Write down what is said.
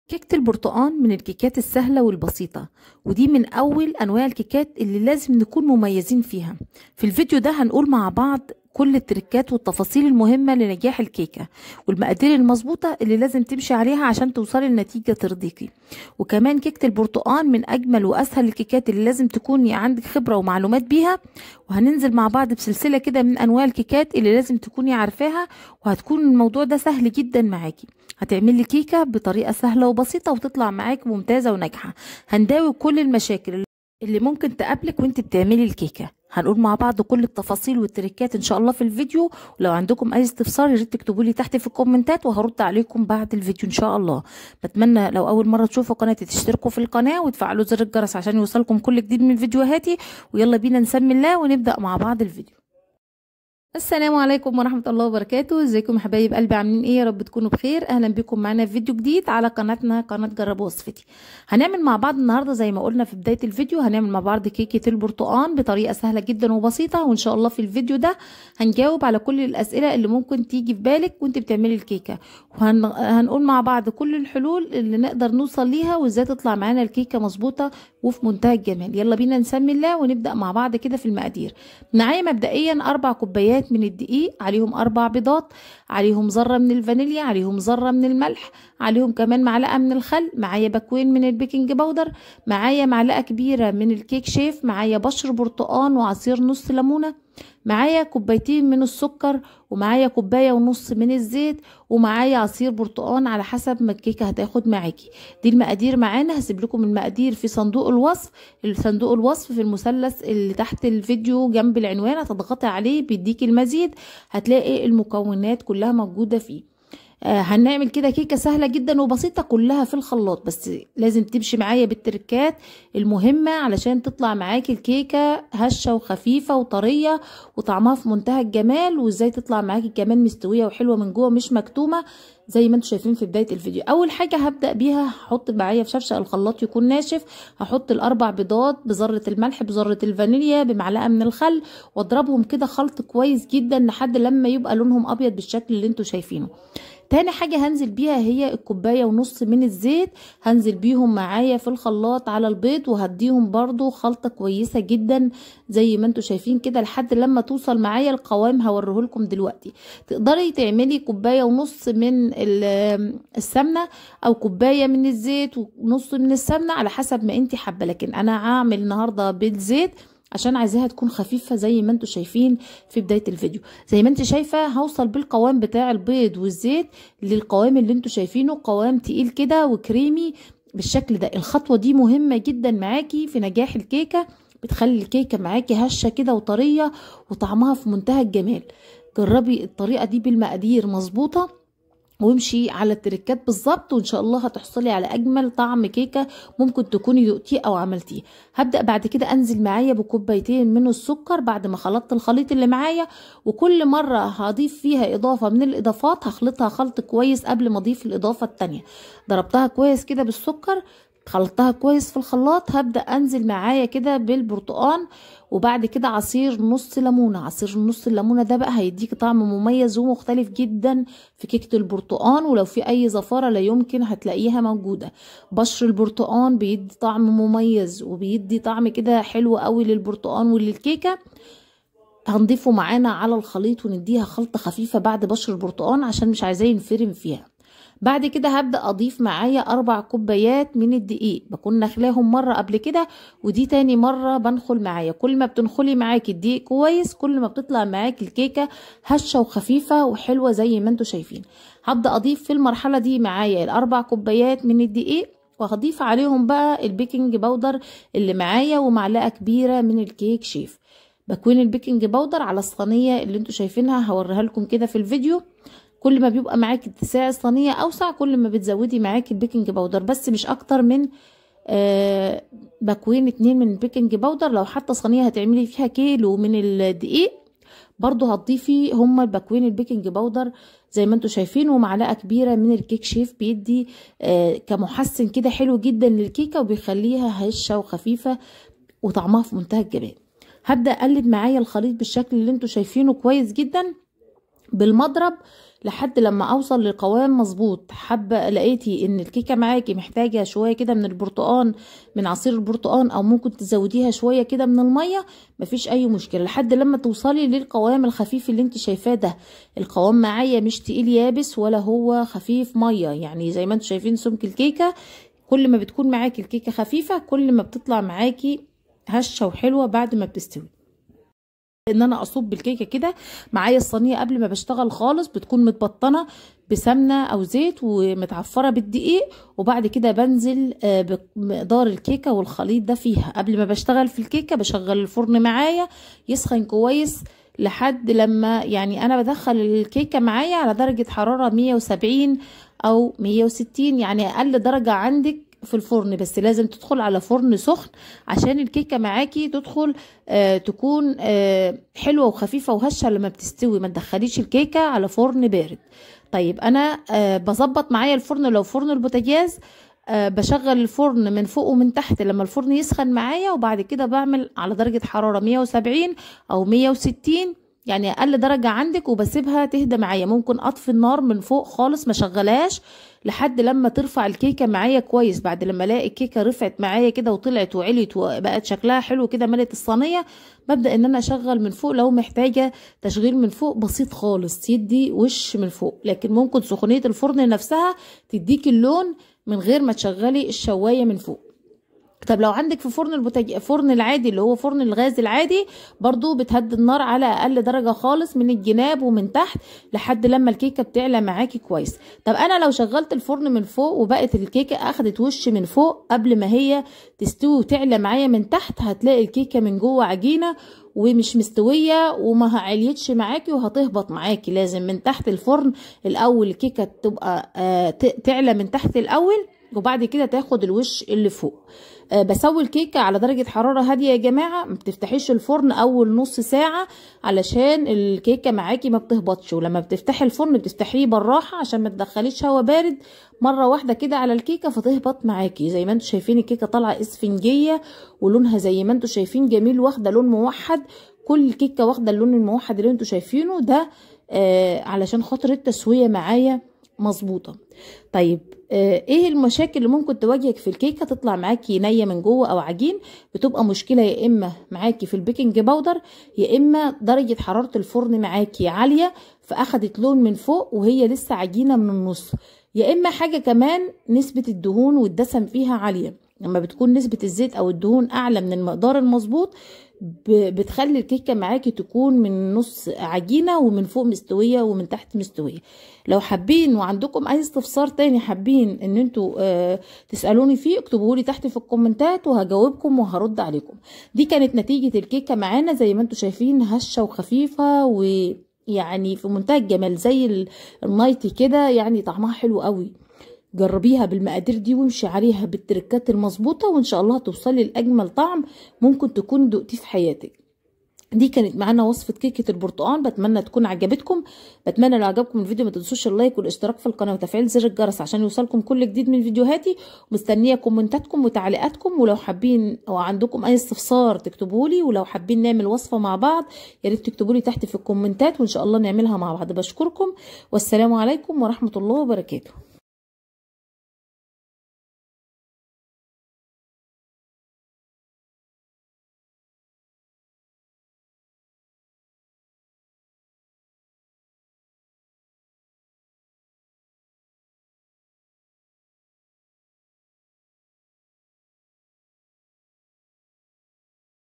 كيكة البرتقال من الكيكات السهلة والبسيطة، ودي من أول أنواع الكيكات اللي لازم نكون مميزين فيها. في الفيديو ده هنقول مع بعض كل التركات والتفاصيل المهمة لنجاح الكيكة، والمقادير المظبوطة اللي لازم تمشي عليها عشان توصلي لنتيجة ترضيكي. وكمان كيكة البرتقال من أجمل وأسهل الكيكات اللي لازم تكوني عندك خبرة ومعلومات بيها. وهننزل مع بعض بسلسلة كده من أنواع الكيكات اللي لازم تكوني عارفاها، وهتكون الموضوع ده سهل جدا معاكي. هتعملي كيكة بطريقة سهلة وبسيطة وتطلع معاكي ممتازة وناجحة. هنداوي كل المشاكل اللي ممكن تقابلك وانت بتعملي الكيكة. هنقول مع بعض كل التفاصيل والتريكات ان شاء الله في الفيديو، ولو عندكم اي استفسار يا ريت تكتبوا لي تحت في الكومنتات وهرد عليكم بعد الفيديو ان شاء الله. بتمنى لو اول مره تشوفوا قناتي تشتركوا في القناه وتفعلوا زر الجرس عشان يوصلكم كل جديد من فيديوهاتي. ويلا بينا نسمي الله ونبدا مع بعض الفيديو. السلام عليكم ورحمة الله وبركاته. ازيكم يا حبايب قلبي، عاملين ايه؟ يا رب تكونوا بخير. اهلا بكم معانا في فيديو جديد على قناتنا، قناة جرب وصفتي. هنعمل مع بعض النهارده زي ما قلنا في بداية الفيديو، هنعمل مع بعض كيكة البرتقال بطريقة سهلة جدا وبسيطة. وان شاء الله في الفيديو ده هنجاوب على كل الاسئلة اللي ممكن تيجي في بالك وانت بتعملي الكيكة، وهنقول مع بعض كل الحلول اللي نقدر نوصل ليها وازاي تطلع معانا الكيكة مظبوطة وفي منتهى الجمال. يلا بينا نسمي الله ونبدأ مع بعض كده في المقادير. معايا مبدئيا 4 كوبايات من الدقيق، عليهم 4 بيضات، عليهم ذرة من الفانيليا، عليهم ذرة من الملح، عليهم كمان معلقة من الخل، معايا باكوين من البيكنج باودر، معايا معلقة كبيرة من الكيك شيف، معايا بشر برتقان وعصير نص ليمونة، معايا كوبايتين من السكر، ومعايا كوباية ونص من الزيت، ومعايا عصير برتقان على حسب ما الكيكة هتاخد معاكي. دي المقادير معانا. هسيب لكم المقادير في صندوق الوصف، صندوق الوصف في المثلث اللي تحت الفيديو جنب العنوان، هتضغطي عليه بيديكي المزيد، هتلاقي المكونات كلها موجودة فيه. هنعمل كده كيكة سهلة جدا وبسيطة كلها في الخلاط، بس لازم تمشي معايا بالتركات المهمة علشان تطلع معاكي الكيكة هشة وخفيفة وطرية وطعمها في منتهى الجمال، وازاي تطلع معاكي كمان مستوية وحلوة من جوه مش مكتومة زي ما انتم شايفين في بداية الفيديو. اول حاجة هبدأ بيها، هحط معايا في شفشق الخلاط يكون ناشف، هحط ال4 بيضات بذرة الملح بذرة الفانيليا بمعلقة من الخل، واضربهم كده خلط كويس جدا لحد لما يبقى لونهم ابيض بالشكل اللي انتم شايفينه. تاني حاجة هنزل بيها هي الكوباية ونص من الزيت، هنزل بيهم معايا في الخلاط على البيض، وهديهم برضو خلطة كويسة جدا زي ما انتوا شايفين كده لحد لما توصل معايا القوام هوريهولكم دلوقتي. تقدري تعملي كوباية ونص من السمنة او كوباية من الزيت ونص من السمنة على حسب ما انت حابة، لكن انا هعمل النهاردة بالزيت عشان عايزاها تكون خفيفة زي ما انتوا شايفين في بداية الفيديو. زي ما انت شايفة هوصل بالقوام بتاع البيض والزيت للقوام اللي انتوا شايفينه، قوام تقيل كده وكريمي بالشكل ده. الخطوة دي مهمة جدا معاكي في نجاح الكيكة، بتخلي الكيكة معاكي هشة كده وطرية وطعمها في منتهى الجمال. جربي الطريقة دي بالمقادير مظبوطة وامشي على التركات بالظبط، وان شاء الله هتحصلي على اجمل طعم كيكه ممكن تكوني دقتيه او عملتيه. هبدا بعد كده انزل معايا بكوبايتين من السكر بعد ما خلطت الخليط اللي معايا، وكل مره هضيف فيها اضافه من الاضافات هخلطها خلط كويس قبل ما اضيف الاضافه التانية. ضربتها كويس كده بالسكر، خلطتها كويس في الخلاط، هبدا انزل معايا كده بالبرتقال، وبعد كده عصير نص ليمونه. عصير نص الليمونه ده بقى هيديك طعم مميز ومختلف جدا في كيكه البرتقال، ولو في اي زفاره لا يمكن هتلاقيها موجوده. بشر البرتقال بيدي طعم مميز وبيدي طعم كده حلو قوي للبرتقال وللكيكه. هنضيفه معانا على الخليط ونديها خلطه خفيفه بعد بشر البرتقال عشان مش عايزاه ينفرم فيها. بعد كده هبدأ أضيف معايا 4 كوبايات من الدقيق، بكون نخلاهم مرة قبل كده ودي تاني مرة بنخل معايا. كل ما بتنخلي معاكي الدقيق كويس كل ما بتطلع معاكي الكيكة هشة وخفيفة وحلوة زي ما انتوا شايفين. هبدأ أضيف في المرحلة دي معايا ال4 كوبايات من الدقيق، وهضيف عليهم بقى البيكنج باودر اللي معايا ومعلقة كبيرة من الكيك شيف. بكوين البيكنج باودر على الصينية اللي انتوا شايفينها هوريها لكم كده في الفيديو. كل ما بيبقى معاكي اتساع الصينيه اوسع كل ما بتزودي معاكي البيكنج باودر، بس مش اكتر من باكوين 2 من البيكنج باودر. لو حتى صينيه هتعملي فيها كيلو من الدقيق برضو هتضيفي هما باكوين البيكنج باودر زي ما انتوا شايفين، ومعلقه كبيره من الكيك شيف بيدي كمحسن كده حلو جدا للكيكه وبيخليها هشه وخفيفه وطعمها في منتهى الجمال. هبدا اقلب معايا الخليط بالشكل اللي انتوا شايفينه كويس جدا بالمضرب لحد لما اوصل لقوام مظبوط. حابه لقيتي ان الكيكه معاكي محتاجه شويه كده من البرتقان، من عصير البرتقان، او ممكن تزوديها شويه كده من الميه، مفيش اي مشكله، لحد لما توصلي للقوام الخفيف اللي انت شايفاه ده. القوام معايا مش تقيل يابس ولا هو خفيف ميه، يعني زي ما انتم شايفين سمك الكيكه. كل ما بتكون معاكي الكيكه خفيفه كل ما بتطلع معاكي هشه وحلوه بعد ما بتستوي. ان انا اصب الكيكه كده معايا الصينيه قبل ما بشتغل خالص، بتكون متبطنه بسمنه او زيت ومتعفره بالدقيق، وبعد كده بنزل بمقدار الكيكه والخليط ده فيها. قبل ما بشتغل في الكيكه بشغل الفرن معايا يسخن كويس لحد لما، يعني انا بدخل الكيكه معايا على درجه حراره 170 او 160، يعني اقل درجه عندك في الفرن، بس لازم تدخل على فرن سخن عشان الكيكه معاكي تدخل تكون حلوه وخفيفه وهشه لما بتستوي. ما تدخليش الكيكه على فرن بارد. طيب انا بظبط معايا الفرن. لو فرن البوتاجاز بشغل الفرن من فوق ومن تحت لما الفرن يسخن معايا، وبعد كده بعمل على درجه حراره 170 او 160، يعني اقل درجه عندك، وبسيبها تهدى معايا. ممكن اطفي النار من فوق خالص ما شغلهاش لحد لما ترفع الكيكه معايا كويس. بعد لما الاقي الكيكه رفعت معايا كده وطلعت وعلت وبقت شكلها حلو كده ملت الصينيه، ببدا ان انا اشغل من فوق. لو محتاجه تشغيل من فوق بسيط خالص يدي وش من فوق، لكن ممكن سخونيه الفرن نفسها تديك اللون من غير ما تشغلي الشوايه من فوق. طب لو عندك في فرن العادي اللي هو فرن الغاز العادي، برضو بتهدي النار على اقل درجة خالص من الجناب ومن تحت لحد لما الكيكة بتعلى معاكي كويس. طب انا لو شغلت الفرن من فوق وبقت الكيكة اخدت وش من فوق قبل ما هي تستوي وتعلى معايا من تحت، هتلاقي الكيكة من جوه عجينة ومش مستوية وما عليتش معاكي وهتهبط معاكي. لازم من تحت الفرن الاول الكيكة تبقى تعلى من تحت الاول، وبعد كده تاخد الوش اللي فوق. بسوي الكيكه على درجه حراره هاديه يا جماعه. ما بتفتحيش الفرن اول نص ساعه علشان الكيكه معاكي ما بتهبطش، ولما بتفتحي الفرن بتفتحيه بالراحه عشان ما تدخليش هواء بارد مره واحده كده على الكيكه فتهبط معاكي. زي ما انتم شايفين الكيكه طالعه اسفنجيه ولونها زي ما انتم شايفين جميل، واخده لون موحد. كل الكيكه واخده اللون الموحد اللي انتم شايفينه ده علشان خاطر التسويه معايا مظبوطه. طيب ايه المشاكل اللي ممكن تواجهك في الكيكه تطلع معاكي نيه من جوه او عجين؟ بتبقى مشكله يا اما معاكي في البيكنج باودر، يا اما درجه حراره الفرن معاكي عاليه فاخدت لون من فوق وهي لسه عجينه من النص، يا اما حاجه كمان نسبه الدهون والدسم فيها عاليه. لما بتكون نسبه الزيت او الدهون اعلى من المقدار المظبوط بتخلي الكيكه معاكي تكون من نص عجينه ومن فوق مستويه ومن تحت مستويه. لو حابين وعندكم اي استفسار تاني حابين ان انتوا تسالوني فيه، اكتبوه لي تحت في الكومنتات وهجاوبكم وهرد عليكم. دي كانت نتيجه الكيكه معانا زي ما انتوا شايفين، هشه وخفيفه ويعني في منتهى الجمال زي النايتي كده، يعني طعمها حلو قوي. جربيها بالمقادير دي وامشي عليها بالتركات المظبوطه وان شاء الله توصلي لاجمل طعم ممكن تكون دقتيه في حياتك. دي كانت معانا وصفه كيكه البرتقال، بتمنى تكون عجبتكم. بتمنى لو عجبكم الفيديو ما تنسوش اللايك والاشتراك في القناه وتفعيل زر الجرس عشان يوصلكم كل جديد من فيديوهاتي. مستنيه كومنتاتكم وتعليقاتكم، ولو حابين او عندكم اي استفسار تكتبولي، ولو حابين نعمل وصفه مع بعض يا ريت تكتبولي تحت في الكومنتات وان شاء الله نعملها مع بعض. بشكركم والسلام عليكم ورحمه الله وبركاته.